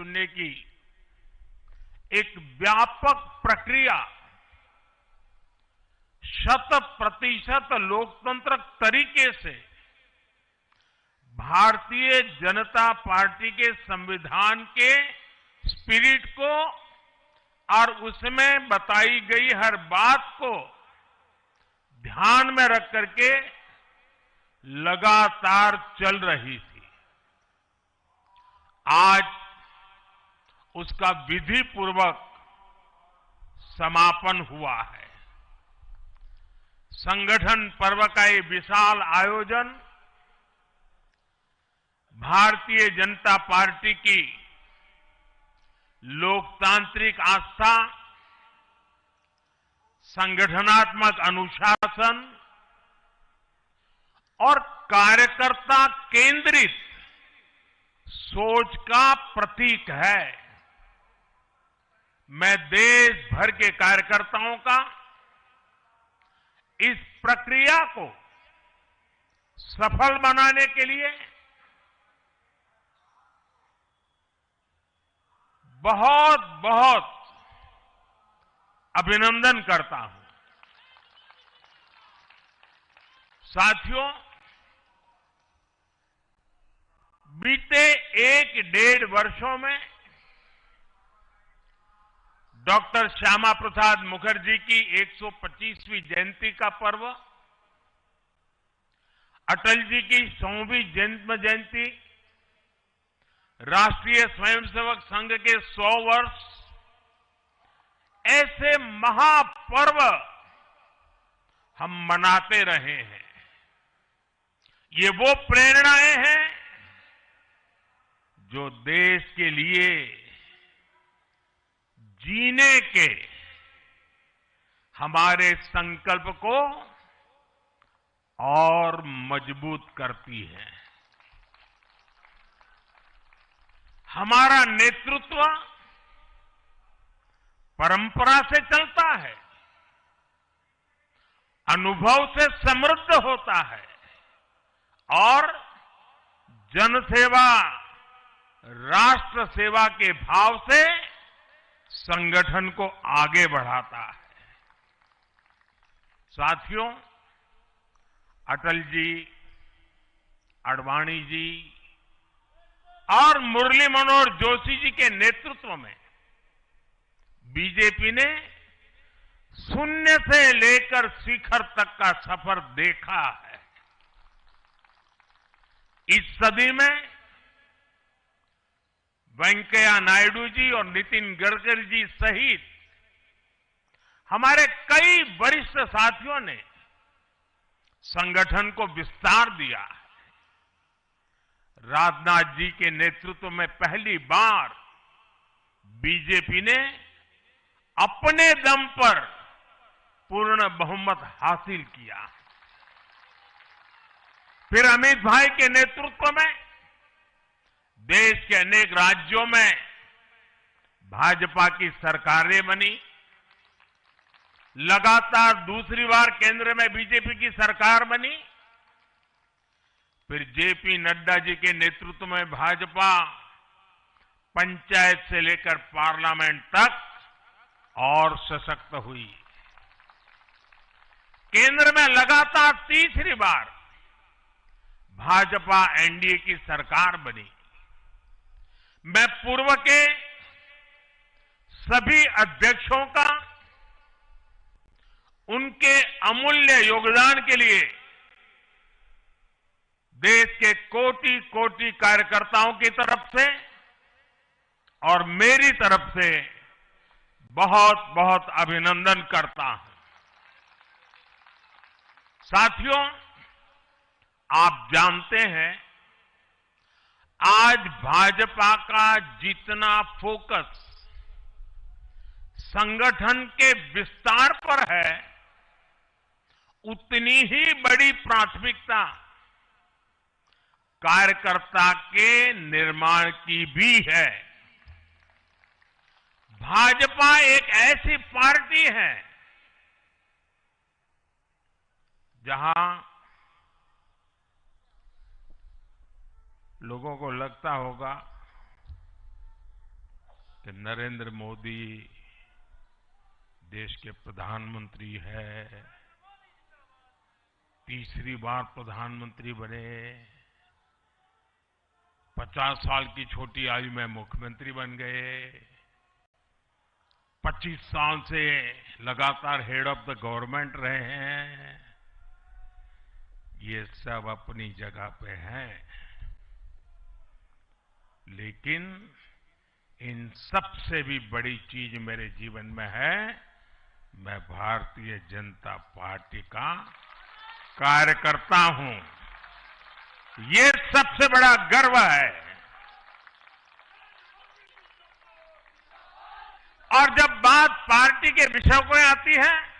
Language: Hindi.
चुनने की एक व्यापक प्रक्रिया 100% लोकतंत्र तरीके से भारतीय जनता पार्टी के संविधान के स्पिरिट को और उसमें बताई गई हर बात को ध्यान में रख करके लगातार चल रही थी। आज उसका विधि पूर्वक समापन हुआ है। संगठन पर्व का ये विशाल आयोजन भारतीय जनता पार्टी की लोकतांत्रिक आस्था, संगठनात्मक अनुशासन और कार्यकर्ता केंद्रित सोच का प्रतीक है। मैं देश भर के कार्यकर्ताओं का इस प्रक्रिया को सफल बनाने के लिए बहुत बहुत अभिनंदन करता हूं। साथियों, बीते 1-1.5 वर्षों में डॉक्टर श्यामा प्रसाद मुखर्जी की 125वीं जयंती का पर्व, अटल जी की 100वीं जन्म जयंती, राष्ट्रीय स्वयंसेवक संघ के 100 वर्ष, ऐसे महापर्व हम मनाते रहे हैं। ये वो प्रेरणाएं हैं जो देश के लिए जीने के हमारे संकल्प को और मजबूत करती है। हमारा नेतृत्व परंपरा से चलता है, अनुभव से समृद्ध होता है और जनसेवा, राष्ट्र सेवा के भाव से संगठन को आगे बढ़ाता है। साथियों, अटल जी, आडवाणी जी और मुरली मनोहर जोशी जी के नेतृत्व में बीजेपी ने शून्य से लेकर शिखर तक का सफर देखा है। इस सदी में वेंकैया नायडू जी और नितिन गडकरी जी सहित हमारे कई वरिष्ठ साथियों ने संगठन को विस्तार दिया है। राजनाथ जी के नेतृत्व में पहली बार बीजेपी ने अपने दम पर पूर्ण बहुमत हासिल किया। फिर अमित भाई के नेतृत्व में देश के अनेक राज्यों में भाजपा की सरकारें बनी। लगातार दूसरी बार केंद्र में बीजेपी की सरकार बनी। फिर जेपी नड्डा जी के नेतृत्व में भाजपा पंचायत से लेकर पार्लियामेंट तक और सशक्त हुई। केंद्र में लगातार तीसरी बार भाजपा एनडीए की सरकार बनी। मैं पूर्व के सभी अध्यक्षों का उनके अमूल्य योगदान के लिए देश के कोटि कोटि कार्यकर्ताओं की तरफ से और मेरी तरफ से बहुत बहुत अभिनंदन करता हूं। साथियों, आप जानते हैं आज भाजपा का जितना फोकस संगठन के विस्तार पर है, उतनी ही बड़ी प्राथमिकता कार्यकर्ता के निर्माण की भी है। भाजपा एक ऐसी पार्टी है जहां लोगों को लगता होगा कि नरेंद्र मोदी देश के प्रधानमंत्री है, तीसरी बार प्रधानमंत्री बने, 50 साल की छोटी आयु में मुख्यमंत्री बन गए, 25 साल से लगातार हेड ऑफ द गवर्नमेंट रहे हैं। ये सब अपनी जगह पे हैं, लेकिन इन सबसे भी बड़ी चीज मेरे जीवन में है, मैं भारतीय जनता पार्टी का कार्यकर्ता हूं। ये सबसे बड़ा गर्व है। और जब बात पार्टी के विषयों को आती है